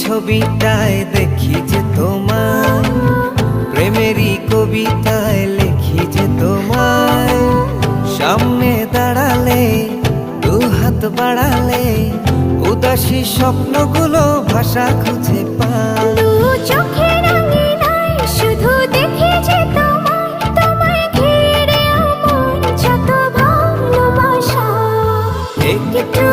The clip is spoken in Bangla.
ছবিটায় দেখি যে তোমার, প্রেমেরই কবিতায় লিখি যে তোমার। সামনে দাঁড়ালে, দু হাত বাড়ালে, উদাসী স্বপ্নগুলো ভাষা খুঁজে পায়। দু চোখের আঙিনায় শুধু দেখি যে তোমায়, তোমায় ঘিরে আমার যত ভালোবাসা। একটু